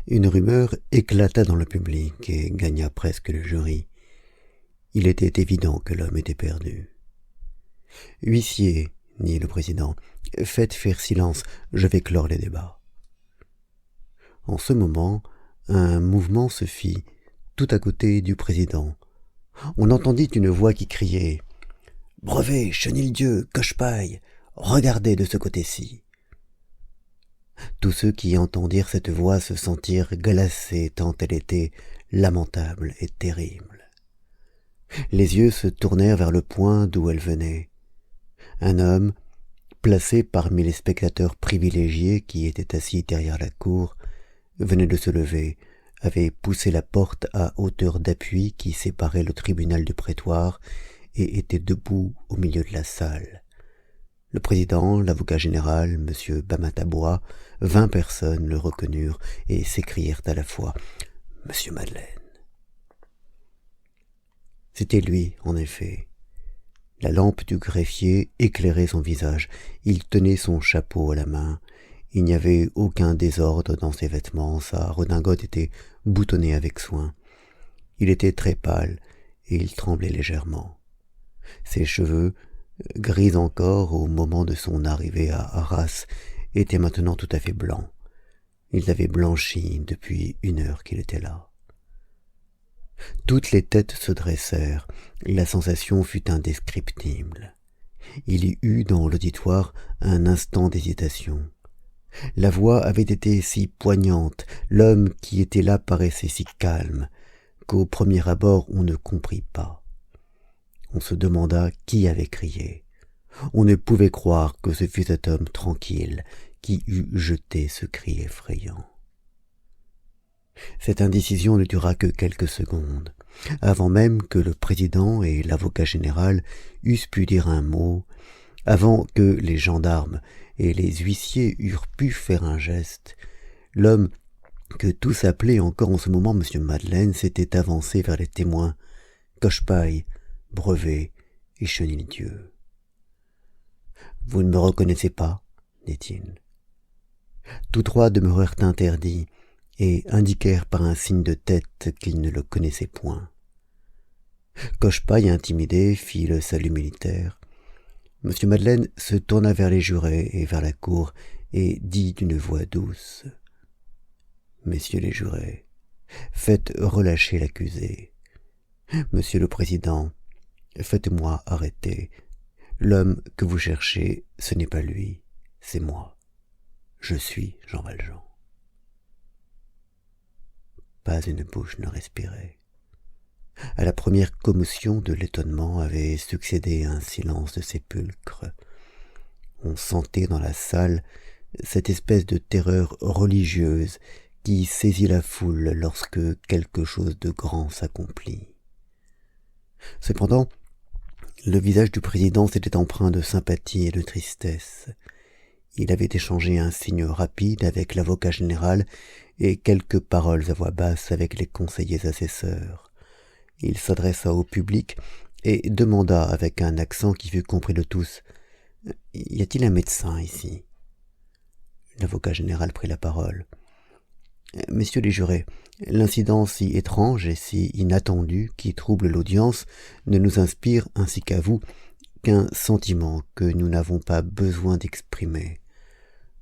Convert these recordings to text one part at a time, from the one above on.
Une rumeur éclata dans le public et gagna presque le jury. Il était évident que l'homme était perdu. « Huissier, dit le président, faites faire silence, je vais clore les débats. » En ce moment, un mouvement se fit tout à côté du président. On entendit une voix qui criait « Brevet, Chenildieu, Cochepaille, regardez de ce côté-ci !» Tous ceux qui entendirent cette voix se sentirent glacés tant elle était lamentable et terrible. Les yeux se tournèrent vers le point d'où elle venait. Un homme, placé parmi les spectateurs privilégiés qui étaient assis derrière la cour, venait de se lever, avait poussé la porte à hauteur d'appui qui séparait le tribunal du prétoire et était debout au milieu de la salle. Le président, l'avocat général, M. Bamatabois, 20 personnes le reconnurent et s'écrièrent à la fois « Monsieur Madeleine ». C'était lui, en effet. La lampe du greffier éclairait son visage. Il tenait son chapeau à la main. Il n'y avait aucun désordre dans ses vêtements. Sa redingote était boutonnée avec soin. Il était très pâle et il tremblait légèrement. Ses cheveux, gris encore au moment de son arrivée à Arras, étaient maintenant tout à fait blancs. Ils avaient blanchi depuis 1 heure qu'il était là. Toutes les têtes se dressèrent. La sensation fut indescriptible. Il y eut dans l'auditoire un instant d'hésitation. La voix avait été si poignante, l'homme qui était là paraissait si calme, qu'au premier abord on ne comprit pas. On se demanda qui avait crié. On ne pouvait croire que ce fût cet homme tranquille qui eût jeté ce cri effrayant. Cette indécision ne dura que quelques secondes. Avant même que le président et l'avocat général eussent pu dire un mot, avant que les gendarmes et les huissiers eurent pu faire un geste, l'homme que tous appelaient encore en ce moment M. Madeleine s'était avancé vers les témoins, Cochepaille, Brevet et Chenildieu. « Vous ne me reconnaissez pas ?» dit-il. Tous trois demeurèrent interdits et indiquèrent par un signe de tête qu'ils ne le connaissaient point. Cochepaille, intimidé, fit le salut militaire. M. Madeleine se tourna vers les jurés et vers la cour et dit d'une voix douce « Messieurs les jurés, faites relâcher l'accusé. Monsieur le Président, faites-moi arrêter. L'homme que vous cherchez, ce n'est pas lui, c'est moi. Je suis Jean Valjean. » Pas une bouche ne respirait. À la première commotion de l'étonnement avait succédé un silence de sépulcre. On sentait dans la salle cette espèce de terreur religieuse qui saisit la foule lorsque quelque chose de grand s'accomplit. Cependant, le visage du président s'était empreint de sympathie et de tristesse. Il avait échangé un signe rapide avec l'avocat général et quelques paroles à voix basse avec les conseillers assesseurs. Il s'adressa au public et demanda avec un accent qui fut compris de tous « Y a-t-il un médecin ici ?» L'avocat général prit la parole. « Messieurs les jurés, l'incident si étrange et si inattendu qui trouble l'audience ne nous inspire, ainsi qu'à vous, qu'un sentiment que nous n'avons pas besoin d'exprimer.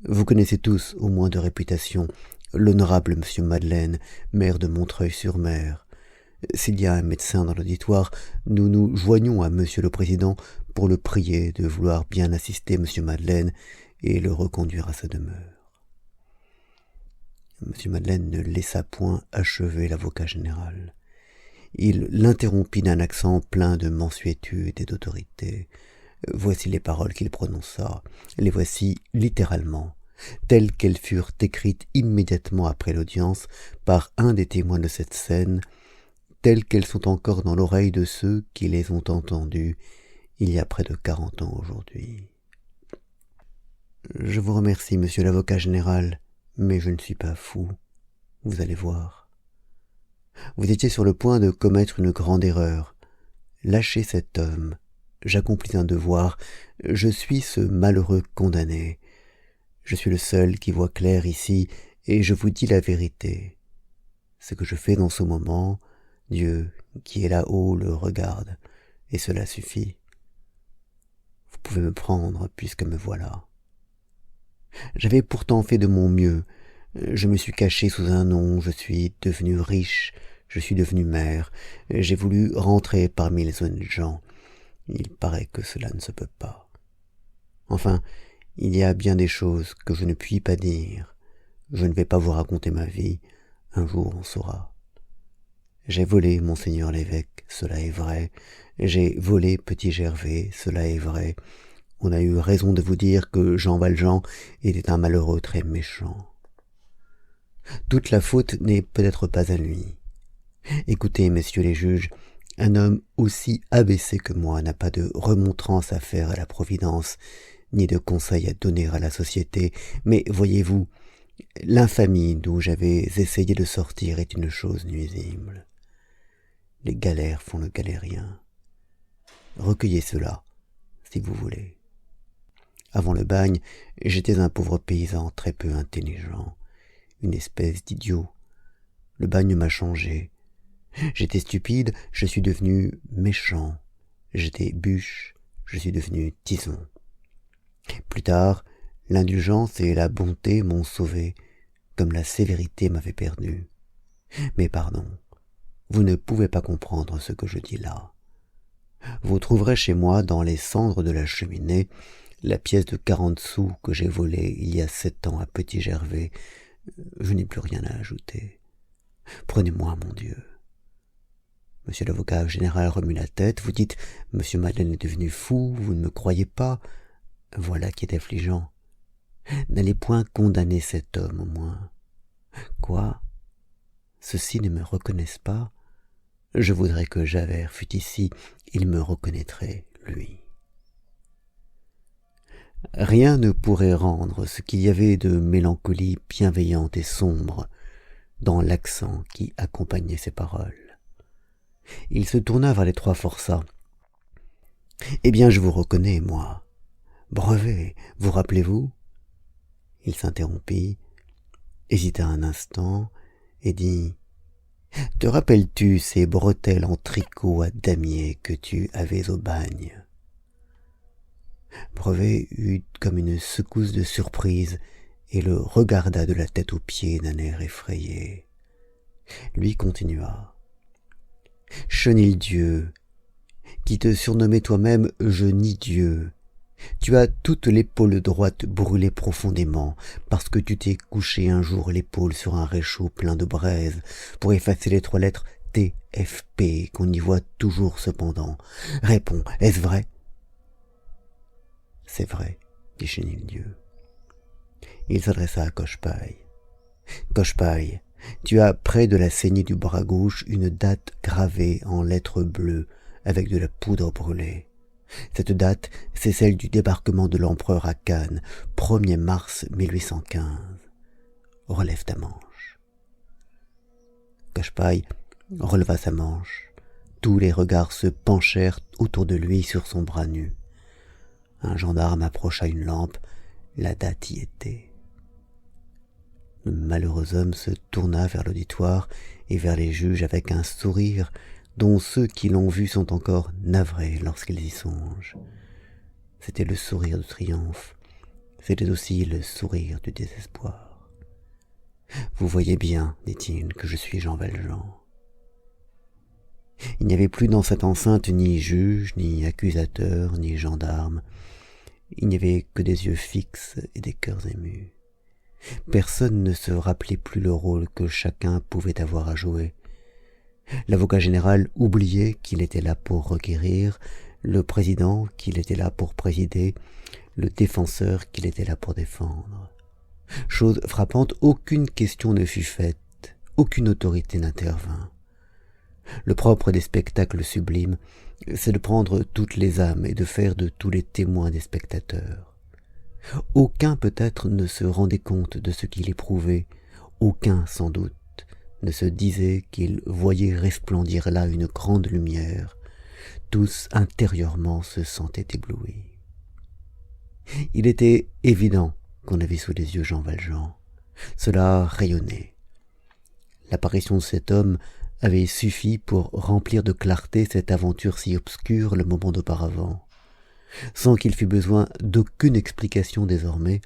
Vous connaissez tous, au moins de réputation, l'honorable M. Madeleine, maire de Montreuil-sur-Mer. S'il y a un médecin dans l'auditoire, nous nous joignons à M. le Président pour le prier de vouloir bien assister M. Madeleine et le reconduire à sa demeure. » M. Madeleine ne laissa point achever l'avocat général. Il l'interrompit d'un accent plein de mansuétude et d'autorité. Voici les paroles qu'il prononça. Les voici littéralement, telles qu'elles furent écrites immédiatement après l'audience par un des témoins de cette scène, telles qu'elles sont encore dans l'oreille de ceux qui les ont entendues il y a près de 40 ans aujourd'hui. « Je vous remercie, monsieur l'avocat général, mais je ne suis pas fou, vous allez voir. Vous étiez sur le point de commettre une grande erreur. Lâchez cet homme, j'accomplis un devoir, je suis ce malheureux condamné. Je suis le seul qui voit clair ici, et je vous dis la vérité. Ce que je fais dans ce moment, Dieu, qui est là-haut, le regarde, et cela suffit. Vous pouvez me prendre, puisque me voilà. J'avais pourtant fait de mon mieux. Je me suis caché sous un nom, je suis devenu riche, je suis devenu maire, j'ai voulu rentrer parmi les honnêtes gens. Il paraît que cela ne se peut pas. Enfin, il y a bien des choses que je ne puis pas dire. Je ne vais pas vous raconter ma vie, un jour on saura. J'ai volé monseigneur l'évêque, cela est vrai. J'ai volé petit Gervais, cela est vrai. On a eu raison de vous dire que Jean Valjean était un malheureux très méchant. Toute la faute n'est peut-être pas à lui. Écoutez, messieurs les juges, un homme aussi abaissé que moi n'a pas de remontrance à faire à la Providence, ni de conseil à donner à la société, mais voyez-vous, l'infamie d'où j'avais essayé de sortir est une chose nuisible. Les galères font le galérien. Recueillez cela, si vous voulez. Avant le bagne, j'étais un pauvre paysan très peu intelligent, une espèce d'idiot. Le bagne m'a changé. J'étais stupide, je suis devenu méchant. J'étais bûche, je suis devenu tison. Plus tard, l'indulgence et la bonté m'ont sauvé, comme la sévérité m'avait perdu. Mais pardon, vous ne pouvez pas comprendre ce que je dis là. Vous trouverez chez moi, dans les cendres de la cheminée, la pièce de 40 sous que j'ai volée il y a 7 ans à Petit Gervais. Je n'ai plus rien à ajouter. Prenez-moi, mon Dieu. Monsieur l'avocat général remue la tête. Vous dites, Monsieur Madeleine est devenu fou, vous ne me croyez pas. Voilà qui est affligeant. N'allez point condamner cet homme, au moins. Quoi? Ceux-ci ne me reconnaissent pas? Je voudrais que Javert fût ici, il me reconnaîtrait, lui. Rien ne pourrait rendre ce qu'il y avait de mélancolie bienveillante et sombre dans l'accent qui accompagnait ces paroles. Il se tourna vers les trois forçats. « Eh bien, je vous reconnais, moi. Brevet, vous rappelez-vous » Il s'interrompit, hésita un instant, et dit « Te rappelles-tu ces bretelles en tricot à damier que tu avais au bagne » Brevet eut comme une secousse de surprise et le regarda de la tête aux pieds d'un air effrayé. Lui continua. « Chenildieu, qui te surnommais toi-même Je nie Dieu, tu as toute l'épaule droite brûlée profondément parce que tu t'es couché un jour l'épaule sur un réchaud plein de braise pour effacer les 3 lettres TFP qu'on y voit toujours cependant. Réponds, est-ce vrai ?» « C'est vrai, dit Chenildieu. » Il s'adressa à Cochepaille. « Cochepaille, tu as près de la saignée du bras gauche une date gravée en lettres bleues avec de la poudre brûlée. Cette date, c'est celle du débarquement de l'empereur à Cannes, 1er mars 1815. Relève ta manche. » Cochepaille releva sa manche. Tous les regards se penchèrent autour de lui sur son bras nu. Un gendarme approcha une lampe, la date y était. Le malheureux homme se tourna vers l'auditoire et vers les juges avec un sourire dont ceux qui l'ont vu sont encore navrés lorsqu'ils y songent. C'était le sourire de triomphe, c'était aussi le sourire du désespoir. « Vous voyez bien, dit-il, que je suis Jean Valjean. » Il n'y avait plus dans cette enceinte ni juge, ni accusateur, ni gendarme. Il n'y avait que des yeux fixes et des cœurs émus. Personne ne se rappelait plus le rôle que chacun pouvait avoir à jouer. L'avocat général oubliait qu'il était là pour requérir, le président qu'il était là pour présider, le défenseur qu'il était là pour défendre. Chose frappante, aucune question ne fut faite, aucune autorité n'intervint. Le propre des spectacles sublimes, c'est de prendre toutes les âmes et de faire de tous les témoins des spectateurs. Aucun peut-être ne se rendait compte de ce qu'il éprouvait, aucun sans doute ne se disait qu'il voyait resplendir là une grande lumière. Tous intérieurement se sentaient éblouis. Il était évident qu'on avait sous les yeux Jean Valjean. Cela rayonnait. L'apparition de cet homme avait suffi pour remplir de clarté cette aventure si obscure le moment d'auparavant. Sans qu'il fût besoin d'aucune explication désormais,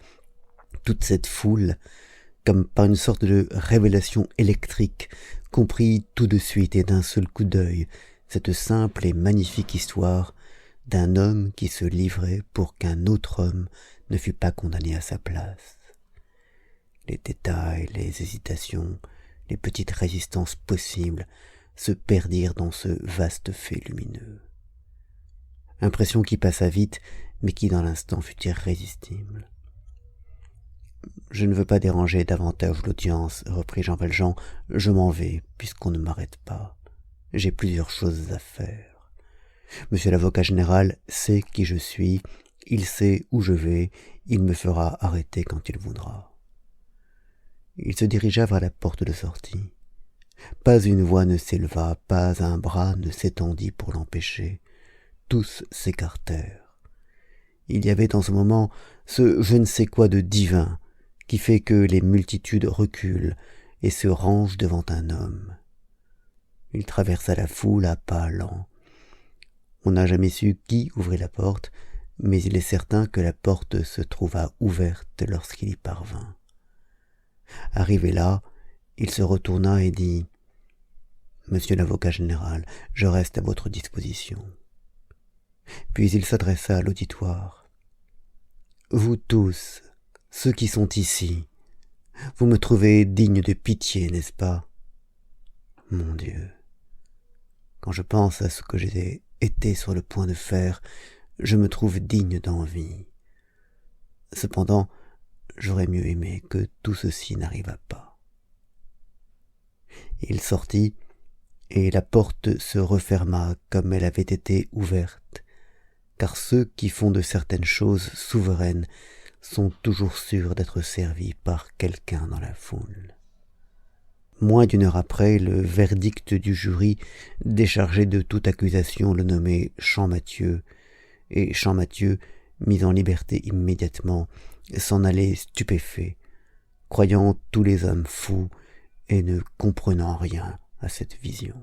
toute cette foule, comme par une sorte de révélation électrique, comprit tout de suite et d'un seul coup d'œil cette simple et magnifique histoire d'un homme qui se livrait pour qu'un autre homme ne fût pas condamné à sa place. Les détails, les hésitations, les petites résistances possibles se perdirent dans ce vaste fait lumineux. Impression qui passa vite, mais qui dans l'instant fut irrésistible. « Je ne veux pas déranger davantage l'audience, reprit Jean Valjean, je m'en vais, puisqu'on ne m'arrête pas. J'ai plusieurs choses à faire. Monsieur l'avocat général sait qui je suis, il sait où je vais, il me fera arrêter quand il voudra. » Il se dirigea vers la porte de sortie. Pas une voix ne s'éleva, pas un bras ne s'étendit pour l'empêcher. Tous s'écartèrent. Il y avait dans ce moment ce je ne sais quoi de divin qui fait que les multitudes reculent et se rangent devant un homme. Il traversa la foule à pas lents. On n'a jamais su qui ouvrit la porte, mais il est certain que la porte se trouva ouverte lorsqu'il y parvint. Arrivé là, il se retourna et dit « Monsieur l'avocat général, je reste à votre disposition. » Puis il s'adressa à l'auditoire. « Vous tous, ceux qui sont ici, vous me trouvez digne de pitié, n'est-ce pas? Mon Dieu, quand je pense à ce que j'ai été sur le point de faire, je me trouve digne d'envie. Cependant, j'aurais mieux aimé que tout ceci n'arrivât pas. » Il sortit, et la porte se referma comme elle avait été ouverte, car ceux qui font de certaines choses souveraines sont toujours sûrs d'être servis par quelqu'un dans la foule. Moins d'une heure après, le verdict du jury déchargeait de toute accusation le nommé Champmathieu, et Champmathieu, mis en liberté immédiatement, s'en allait stupéfait, croyant tous les hommes fous et ne comprenant rien à cette vision.